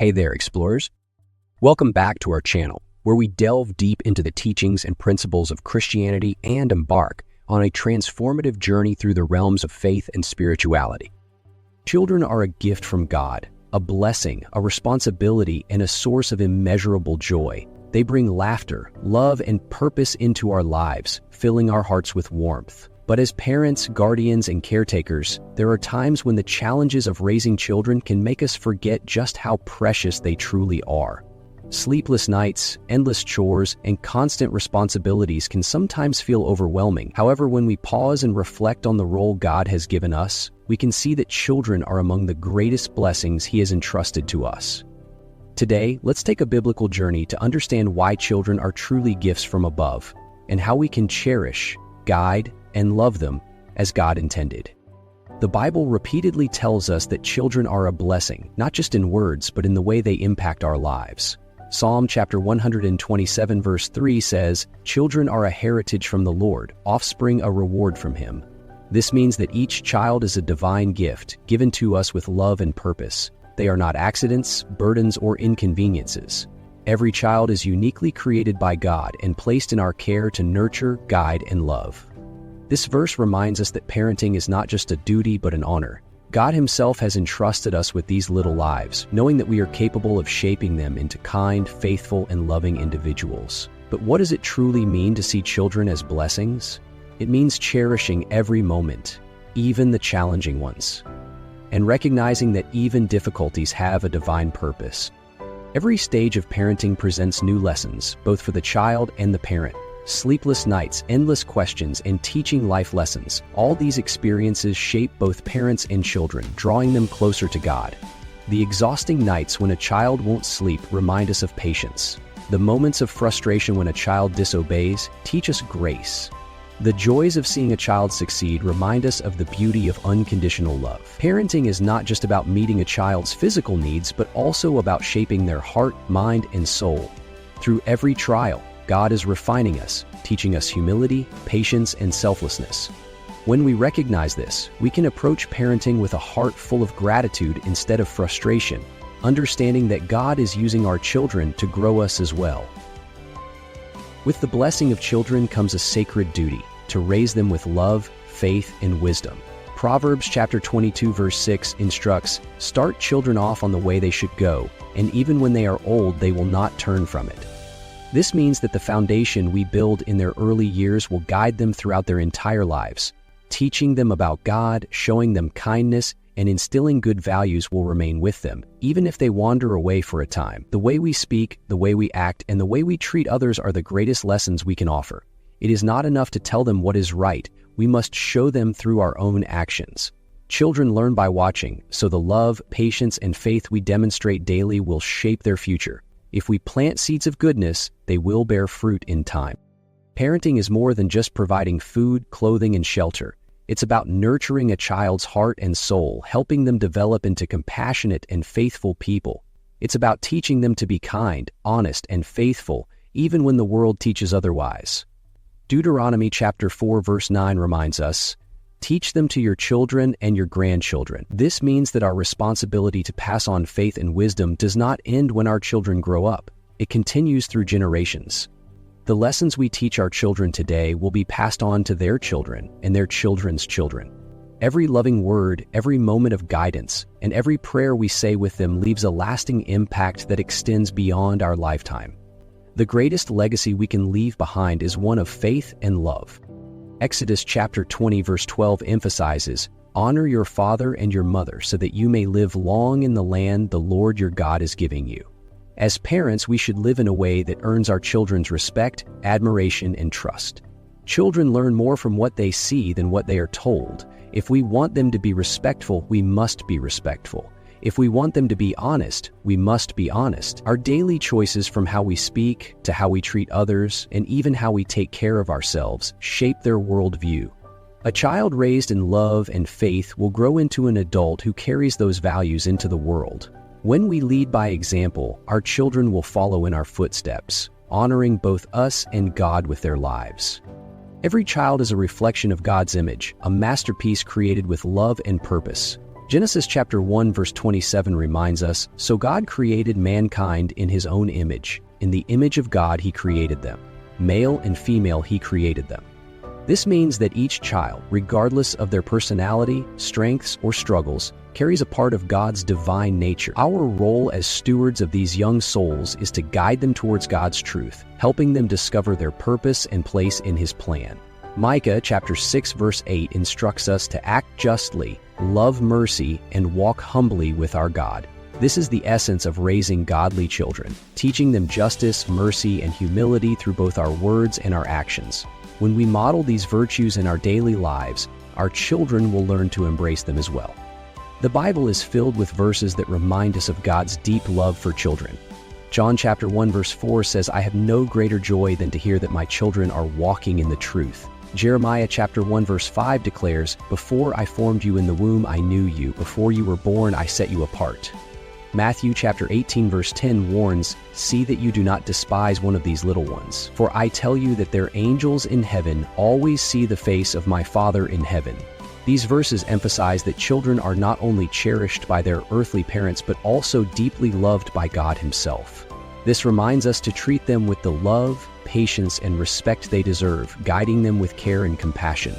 Hey there, explorers. Welcome back to our channel, where we delve deep into the teachings and principles of Christianity and embark on a transformative journey through the realms of faith and spirituality. Children are a gift from God, a blessing, a responsibility, and a source of immeasurable joy. They bring laughter, love, and purpose into our lives, filling our hearts with warmth. But as parents, guardians, and caretakers, there are times when the challenges of raising children can make us forget just how precious they truly are. Sleepless nights, endless chores, and constant responsibilities can sometimes feel overwhelming. However, when we pause and reflect on the role God has given us, we can see that children are among the greatest blessings He has entrusted to us. Today, let's take a biblical journey to understand why children are truly gifts from above, and how we can cherish, guide, and love them as God intended. The Bible repeatedly tells us that children are a blessing, not just in words, but in the way they impact our lives. Psalm chapter 127 verse 3 says, "Children are a heritage from the Lord, offspring a reward from Him." This means that each child is a divine gift given to us with love and purpose. They are not accidents, burdens, or inconveniences. Every child is uniquely created by God and placed in our care to nurture, guide, and love. This verse reminds us that parenting is not just a duty but an honor. God Himself has entrusted us with these little lives, knowing that we are capable of shaping them into kind, faithful, and loving individuals. But what does it truly mean to see children as blessings? It means cherishing every moment, even the challenging ones, and recognizing that even difficulties have a divine purpose. Every stage of parenting presents new lessons, both for the child and the parent. Sleepless nights, endless questions, and teaching life lessons. All these experiences shape both parents and children, drawing them closer to God. The exhausting nights when a child won't sleep remind us of patience. The moments of frustration when a child disobeys teach us grace. The joys of seeing a child succeed remind us of the beauty of unconditional love. Parenting is not just about meeting a child's physical needs, but also about shaping their heart, mind, and soul. Through every trial, God is refining us, teaching us humility, patience, and selflessness. When we recognize this, we can approach parenting with a heart full of gratitude instead of frustration, understanding that God is using our children to grow us as well. With the blessing of children comes a sacred duty to raise them with love, faith, and wisdom. Proverbs chapter 22 verse 6 instructs, "Start children off on the way they should go, and even when they are old they will not turn from it." This means that the foundation we build in their early years will guide them throughout their entire lives. Teaching them about God, showing them kindness, and instilling good values will remain with them, even if they wander away for a time. The way we speak, the way we act, and the way we treat others are the greatest lessons we can offer. It is not enough to tell them what is right, we must show them through our own actions. Children learn by watching, so the love, patience, and faith we demonstrate daily will shape their future. If we plant seeds of goodness, they will bear fruit in time. Parenting is more than just providing food, clothing, and shelter. It's about nurturing a child's heart and soul, helping them develop into compassionate and faithful people. It's about teaching them to be kind, honest, and faithful, even when the world teaches otherwise. Deuteronomy chapter 4 verse 9 reminds us, "Teach them to your children and your grandchildren." This means that our responsibility to pass on faith and wisdom does not end when our children grow up. It continues through generations. The lessons we teach our children today will be passed on to their children and their children's children. Every loving word, every moment of guidance, and every prayer we say with them leaves a lasting impact that extends beyond our lifetime. The greatest legacy we can leave behind is one of faith and love. Exodus chapter 20 verse 12 emphasizes, "Honor your father and your mother so that you may live long in the land the Lord your God is giving you." As parents, we should live in a way that earns our children's respect, admiration, and trust. Children learn more from what they see than what they are told. If we want them to be respectful, we must be respectful. If we want them to be honest, we must be honest. Our daily choices, from how we speak to how we treat others and even how we take care of ourselves, shape their worldview. A child raised in love and faith will grow into an adult who carries those values into the world. When we lead by example, our children will follow in our footsteps, honoring both us and God with their lives. Every child is a reflection of God's image, a masterpiece created with love and purpose. Genesis chapter 1 verse 27 reminds us, "So God created mankind in his own image. In the image of God he created them. Male and female he created them." This means that each child, regardless of their personality, strengths, or struggles, carries a part of God's divine nature. Our role as stewards of these young souls is to guide them towards God's truth, helping them discover their purpose and place in his plan. Micah chapter 6 verse 8 instructs us to act justly, love mercy, and walk humbly with our God. This is the essence of raising godly children, teaching them justice, mercy, and humility through both our words and our actions. When we model these virtues in our daily lives, our children will learn to embrace them as well. The Bible is filled with verses that remind us of God's deep love for children. John chapter 1 verse 4 says, "I have no greater joy than to hear that my children are walking in the truth." Jeremiah chapter 1 verse 5 declares, "Before I formed you in the womb I knew you, before you were born I set you apart." Matthew chapter 18 verse 10 warns, "See that you do not despise one of these little ones, for I tell you that their angels in heaven always see the face of my Father in heaven." These verses emphasize that children are not only cherished by their earthly parents but also deeply loved by God himself. This reminds us to treat them with the love, patience, and respect they deserve, guiding them with care and compassion.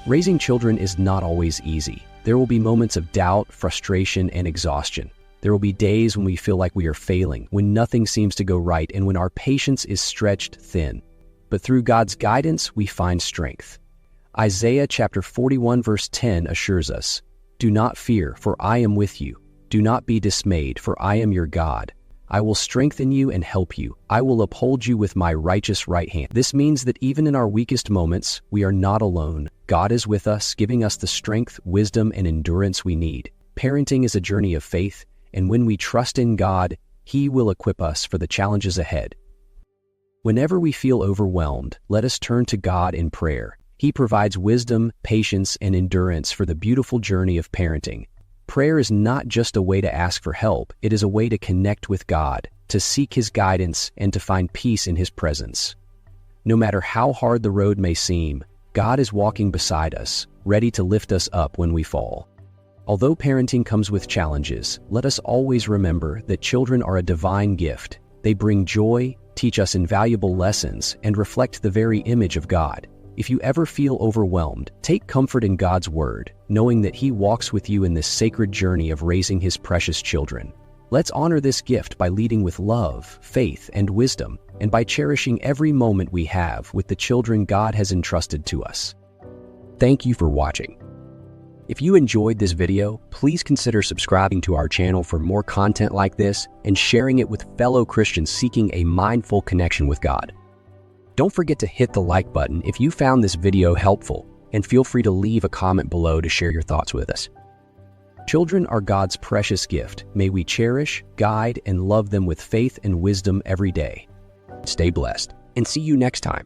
Raising children is not always easy. There will be moments of doubt, frustration, and exhaustion. There will be days when we feel like we are failing, when nothing seems to go right, and when our patience is stretched thin. But through God's guidance, we find strength. Isaiah chapter 41 verse 10 assures us, "Do not fear, for I am with you. Do not be dismayed, for I am your God. I will strengthen you and help you. I will uphold you with my righteous right hand." This means that even in our weakest moments, we are not alone. God is with us, giving us the strength, wisdom, and endurance we need. Parenting is a journey of faith, and when we trust in God, he will equip us for the challenges ahead. Whenever we feel overwhelmed, let us turn to God in prayer. He provides wisdom, patience, and endurance for the beautiful journey of parenting. Prayer is not just a way to ask for help, it is a way to connect with God, to seek his guidance, and to find peace in his presence. No matter how hard the road may seem, God is walking beside us, ready to lift us up when we fall. Although parenting comes with challenges, let us always remember that children are a divine gift. They bring joy, teach us invaluable lessons, and reflect the very image of God. If you ever feel overwhelmed, take comfort in God's word, knowing that he walks with you in this sacred journey of raising his precious children. Let's honor this gift by leading with love, faith, and wisdom, and by cherishing every moment we have with the children God has entrusted to us. Thank you for watching. If you enjoyed this video, please consider subscribing to our channel for more content like this and sharing it with fellow Christians seeking a mindful connection with God. Don't forget to hit the like button if you found this video helpful, and feel free to leave a comment below to share your thoughts with us. Children are God's precious gift. May we cherish, guide, and love them with faith and wisdom every day. Stay blessed, and see you next time.